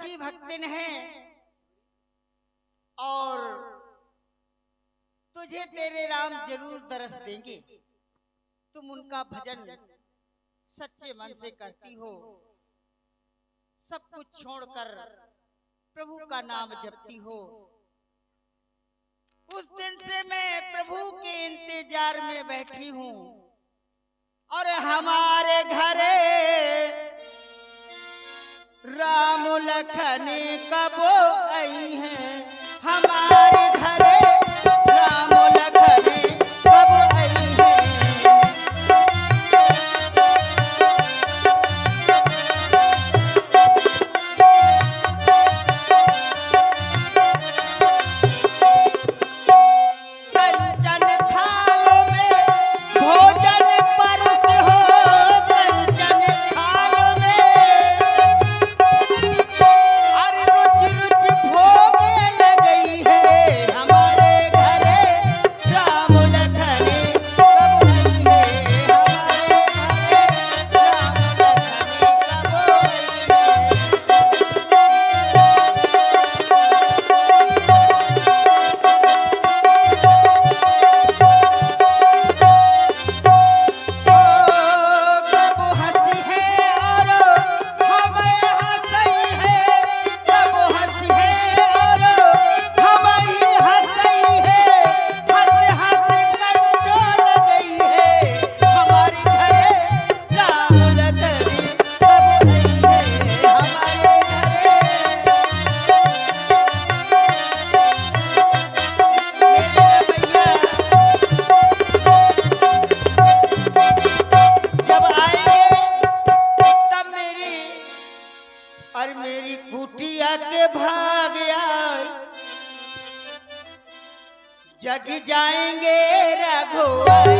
सच्ची भक्तिन है और तुझे तेरे राम जरूर दरस देंगे। तुम उनका भजन सच्चे मन से करती हो, सब कुछ छोड़कर प्रभु का नाम जपती हो। उस दिन से मैं प्रभु के इंतजार में बैठी हूँ और हमारे घरे राम लखन कब आई हैं, हमारे घरे राम लखन कब आई हैं। मेरी कुटिया के भाग आए, जग जाएंगे रघुआई।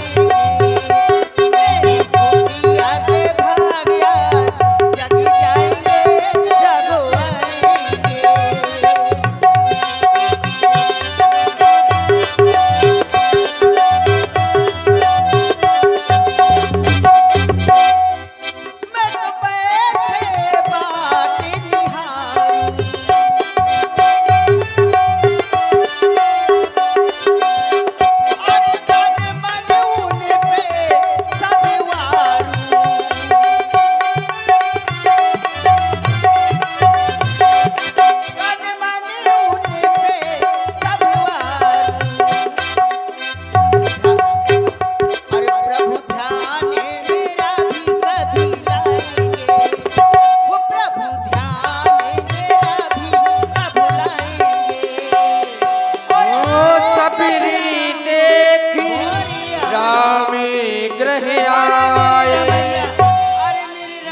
मेरी कुटिया के भाग आए, जग जाएंगे रघुआई।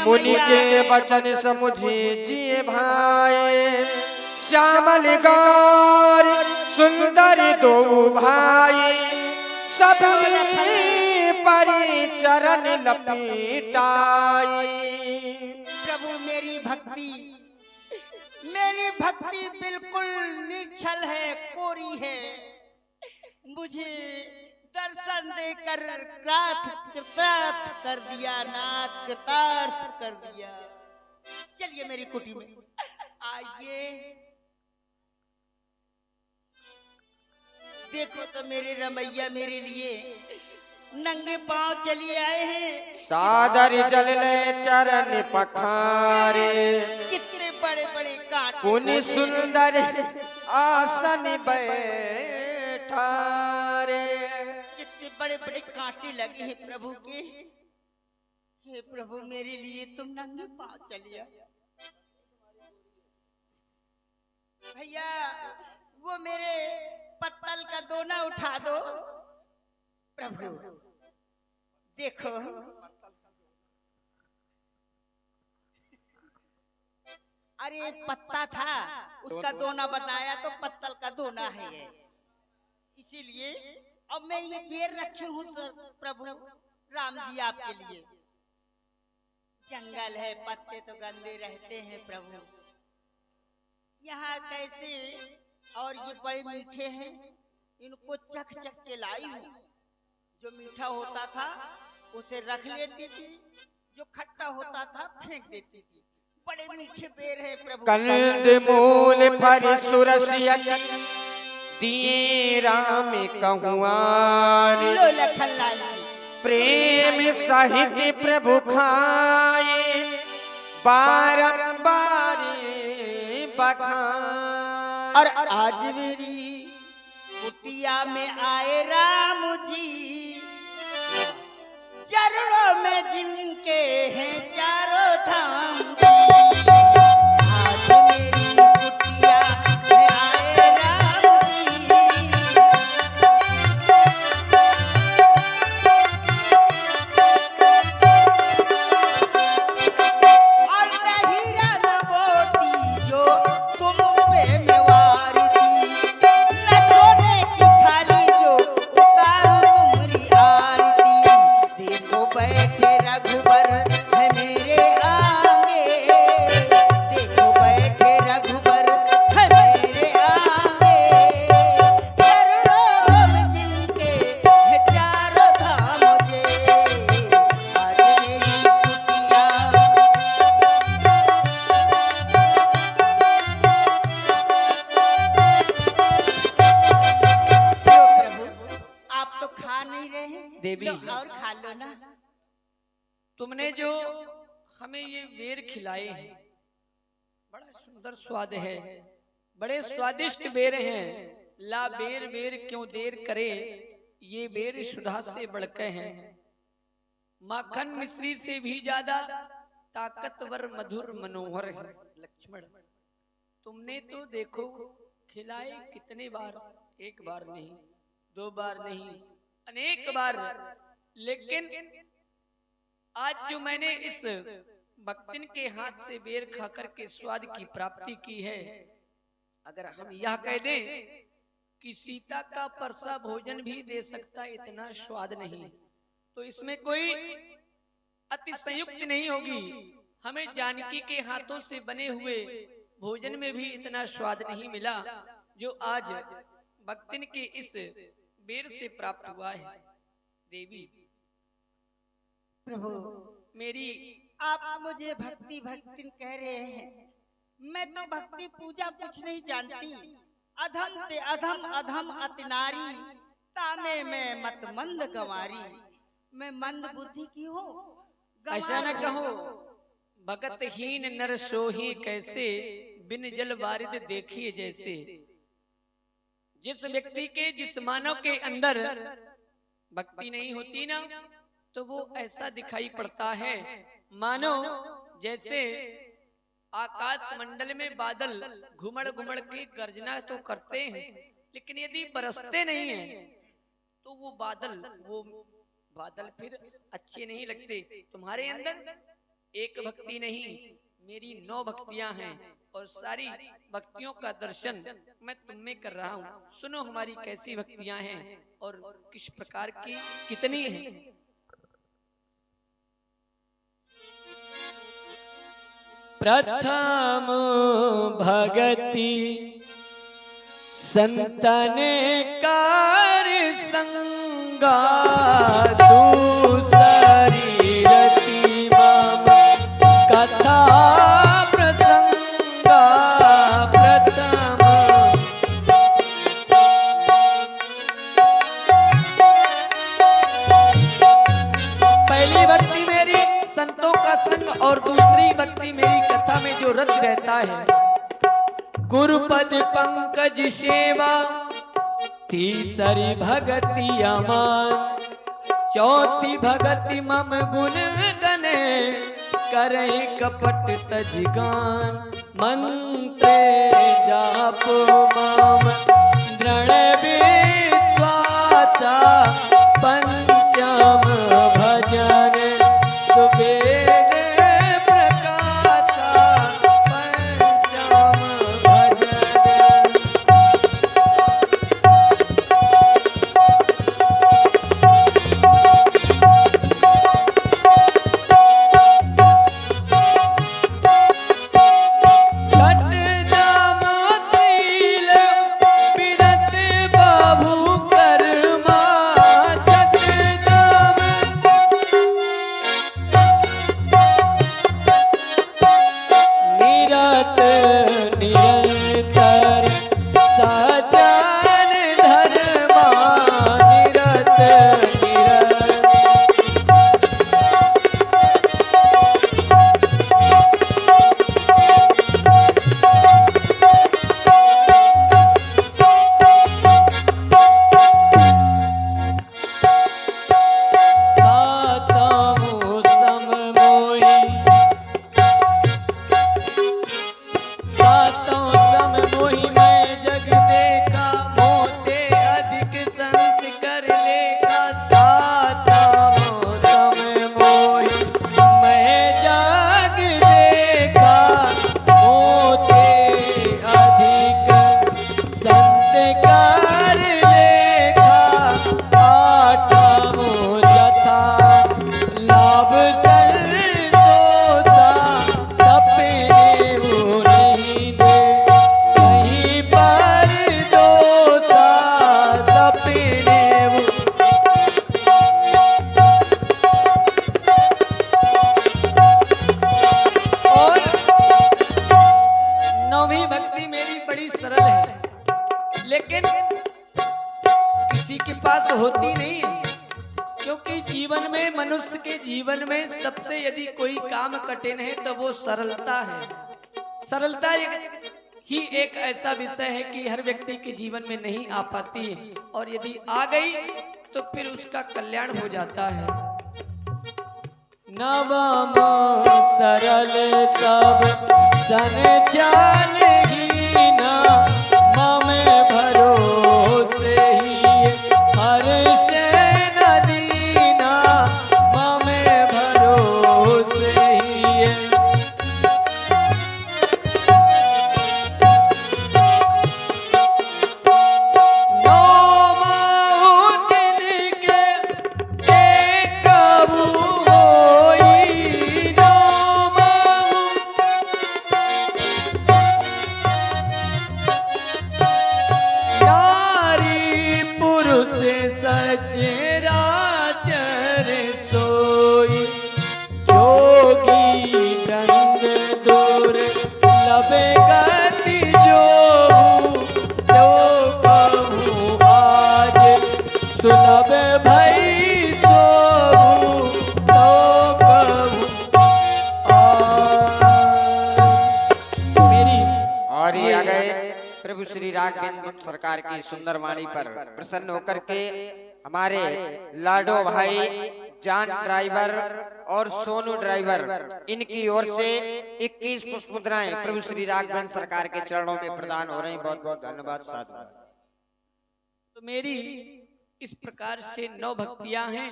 मुनि के वचन समुझे जिए भाई, श्यामल गौर सुंदर दो भाई, सब परि चरण लपेटाई। प्रभु मेरी भक्ति बिल्कुल निश्चल है, कोरी है। मुझे दर्शन देकर कृतार्थ कर दिया, नाथ कृतार्थ कर दिया। चलिए मेरी कुटी में आइए, देखो तो मेरे रमैया मेरे लिए नंगे पांव चलिए आए हैं। सादर जल ले चरण पखारे, कितने बड़े बड़े कांटे, पुनि सुंदर आसन बैठारे। बड़े बड़े कांटे लगे हैं प्रभु के। हे प्रभु मेरे लिए तुम नंगे पांव चलिए। भैया वो मेरे पत्तल का दोना उठा दो। प्रभु देखो, अरे पत्ता था उसका दोना बनाया तो पत्तल का दोना है ये, इसीलिए अब मैं ये पेड़ रखी हूँ सर प्रभु राम जी आपके लिए। जंगल है, पत्ते तो गंदे रहते हैं प्रभु, यहाँ कैसे, और ये बड़े मीठे हैं, इनको चख चख के लाई हूँ। जो मीठा होता था उसे रख लेती थी, जो खट्टा होता था फेंक देती थी। बड़े मीठे बेर है प्रभु। कंद मूल फल सुरसियत दिए राम कहुआन। लो लखनलाल जी। प्रेम सहित प्रभु खाए बारंबार बखान। और आज मेरी कुटिया में आए राम जी, चरणों में जिनके हैं चारों धाम जी। आज मेरी कुटिया में आए राम जी, और न हीरा न मोती जो तुम पे मेवार थी, न सोने की थाली जो उतारो तुम्हारी आरती। देखो बैठे रघुबर है मेरे आगे, देखो बैठे रघुबर है मेरे आगे, चरणों में जिनके है चारों धाम जे। आज मेरी कुटिया प्रभु, आप तो खा नहीं रहे हैं। देवी। लो और खा लो ना। तुमने जो हमें ये बेर खिलाए हैं, बड़ा सुंदर स्वाद है, बड़े स्वादिष्ट बेर हैं। ला बेर बेर क्यों देर करे, ये बेर सुधा से बढ़के हैं। माखन मिश्री से भी ज्यादा ताकतवर मधुर मनोहर है। लक्ष्मण, तुमने तो देखो खिलाए कितने बार, एक बार नहीं, दो बार नहीं, अनेक बार। लेकिन आज जो मैंने इस भक्तिन के हाथ से बेर खाकर के स्वाद की प्राप्ति की है, अगर हम यह कह दें कि सीता का परसा भोजन भी दे सकता इतना स्वाद नहीं, तो इसमें कोई अतिशयुक्त नहीं होगी। हमें जानकी के हाथों से बने हुए भोजन में भी इतना स्वाद नहीं मिला जो आज भक्तिन के इस बेर से प्राप्त हुआ है। देवी प्रभु, मेरी, आप मुझे भक्ति भक्तिन कह रहे हैं, मैं तो भक्ति पूजा कुछ नहीं जानती। अधम ते अधम अधम अति नारी, तामे में मत मंद गंवारी। मैं मंद बुद्धि की हूँ, ऐसा न कहो। भगतहीन नर सोही कैसे, बिन जल वारिद देखिए जैसे। जिस व्यक्ति के, जिस मानव के अंदर भक्ति नहीं होती ना, तो वो ऐसा दिखाई पड़ता है मानो जैसे आकाश मंडल में बादल घुमड़ घुमड़ के गर्जना तो करते हैं, लेकिन यदि बरसते नहीं हैं तो वो बादल फिर अच्छे नहीं लगते। तुम्हारे अंदर एक भक्ति नहीं, मेरी 9 भक्तियां हैं, और सारी भक्तियों का दर्शन मैं तुम में कर रहा हूँ। सुनो हमारी कैसी भक्तियां हैं और किस प्रकार की कितनी हैं। प्रथम भगति संतन कार संगा, दूसरी रति मम कथा प्रसंगा। प्रथम पहली भक्ति मेरी संतों का संग, और दूसरी भक्ति मेरी कथा में जो रत रहता है। गुरुपद पंकज सेवा, तीसरी भगति अमान, चौथी भगति मम गुण गने, करे कपट तजगान। मंत्र जाप मम दृढ़ विश्वासा, पंचम भजन सुबेद प्रकाशा। पंचम भजन कोई काम कठिन है तो वो सरलता है। सरलता ही एक ऐसा विषय है कि हर व्यक्ति के जीवन में नहीं आ पाती है, और यदि आ गई तो फिर उसका कल्याण हो जाता है। नवम सरल सब सन चाल ही ना, मम भरोसे ही हर से नदीना, मम भरोसे ही। सुलभ भई सोहु तो कहूं मेरी। और ये आ गए प्रभु श्री राघवेंद्र सरकार की सुंदर वाणी पर प्रसन्न होकर के हमारे लाडो भाई जान ड्राइवर और सोनू ड्राइवर, इनकी ओर से 21 पुष्प मुद्राएं प्रभु श्री राघवेंद्र सरकार के चरणों में प्रदान हो रही। बहुत बहुत धन्यवाद साधु। तो मेरी इस प्रकार से 9 भक्तियां हैं,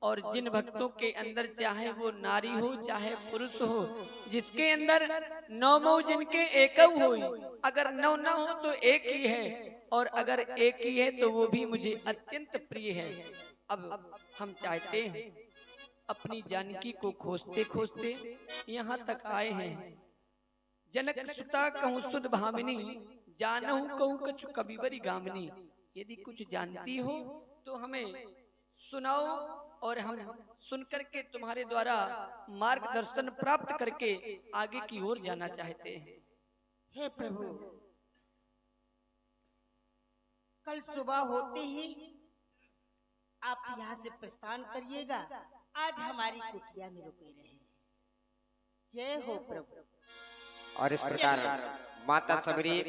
और जिन भक्तों के अंदर चाहे वो नारी हो चाहे पुरुष हो, जिसके अंदर 9 जिनके एकव हो, अगर 9 न हो तो एक ही है, और अगर एक ही है तो वो भी मुझे अत्यंत प्रिय है। अब हम चाहते हैं अपनी जानकी को खोजते खोजते यहाँ तक आए हैं। जनक सुता कहूँ सुध भामिनी, जानहु कहूँ कछु कबीबरी गामिनी। यदि कुछ जानती हो तो हमें सुनाओ, और हम सुनकर के तुम्हारे द्वारा मार्गदर्शन प्राप्त करके आगे की ओर जाना चाहते हैं। हे प्रभु, कल सुबह होते ही आप यहाँ से प्रस्थान करिएगा। आज हमारी कुटिया में रुके रहे। जय हो प्रभु। और इस प्रकार माता सबरी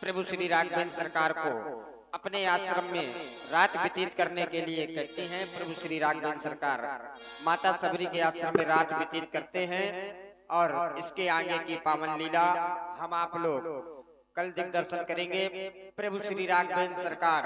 प्रभु श्री राघवेंद्र सरकार को अपने आश्रम में रात व्यतीत करने के लिए कहते हैं। प्रभु श्री राघवेंद्र सरकार माता सबरी के आश्रम में रात व्यतीत करते हैं, और इसके आगे की पावन लीला हम आप लोग कल दिग्दर्शन करेंगे। प्रभु श्री राघवेंद्र सरकार